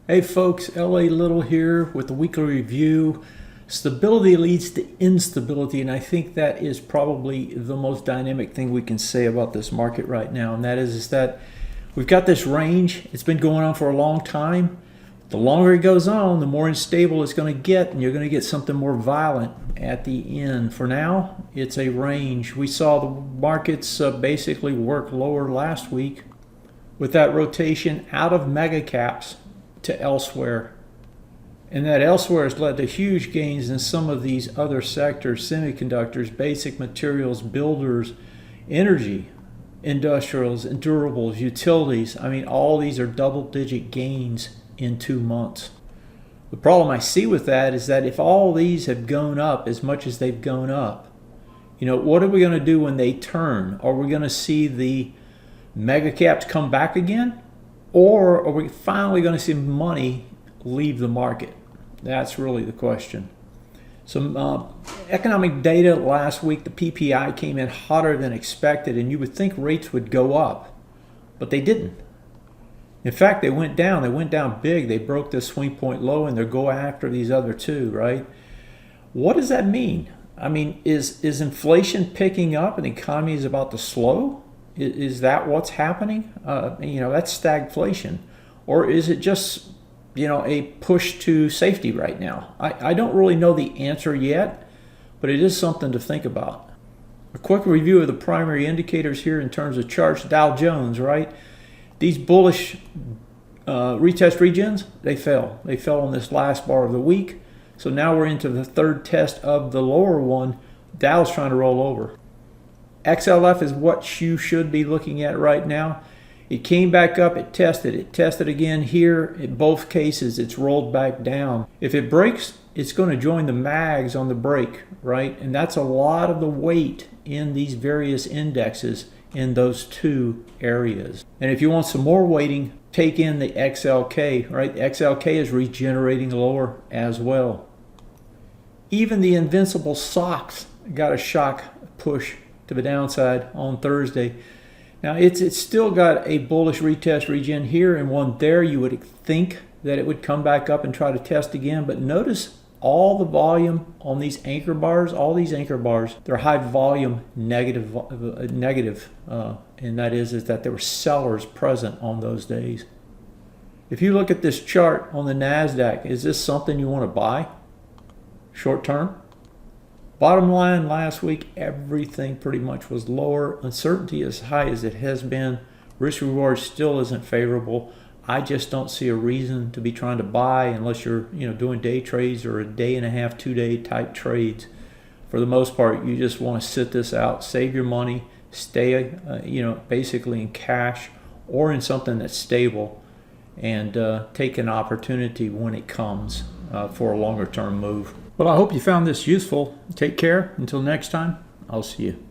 Hey folks, LA Little here with the weekly review. Stability leads to instability, and I think that is probably the most dynamic thing we can say about this market right now, and that is that we've got this range. It's been going on for a long time. The longer it goes on, the more unstable it's going to get, and you're going to get something more violent at the end. For now, it's a range. We saw the markets basically work lower last week with that rotation out of mega caps to elsewhere. And that elsewhere has led to huge gains in some of these other sectors: semiconductors, basic materials, builders, energy, industrials, and durables, utilities. I mean, all these are double-digit gains in 2 months. The problem I see with that is that if all these have gone up as much as they've gone up, what are we going to do when they turn? Are we going to see the mega caps come back again? Or are we finally going to see money leave the market? That's really the question. Some economic data last week, the PPI came in hotter than expected, and you would think rates would go up, but they didn't. In fact, they went down. They went down big. They broke this swing point low, and they're going after these other two, right? What does that mean? I mean, is inflation picking up and the economy is about to slow? Is that what's happening? That's stagflation. Or is it just, a push to safety right now? I don't really know the answer yet, but it is something to think about. A quick review of the primary indicators here in terms of charts. Dow Jones, right? These bullish retest regions, they fell. They fell on this last bar of the week. So now we're into the third test of the lower one. Dow's trying to roll over. XLF is what you should be looking at right now. It came back up, it tested again here. In both cases, it's rolled back down. If it breaks, it's going to join the mags on the break, right? And that's a lot of the weight in these various indexes in those two areas. And if you want some more weighting, take in the XLK, right? The XLK is regenerating lower as well. Even the invincible stocks got a shock push to the downside on Thursday. Now it's still got a bullish retest regen here and one there. You would think that it would come back up and try to test again, but notice all the volume on these anchor bars. All these anchor bars, they're high volume negative, and that is that there were sellers present on those days. If you look at this chart on the NASDAQ, is this something you want to buy short term? Bottom line, last week, everything pretty much was lower. Uncertainty as high as it has been. Risk reward still isn't favorable. I just don't see a reason to be trying to buy unless you're doing day trades or a day and a half, 2-day type trades. For the most part, you just want to sit this out, save your money, stay basically in cash or in something that's stable, and take an opportunity when it comes for a longer term move. Well, I hope you found this useful. Take care. Until next time, I'll see you.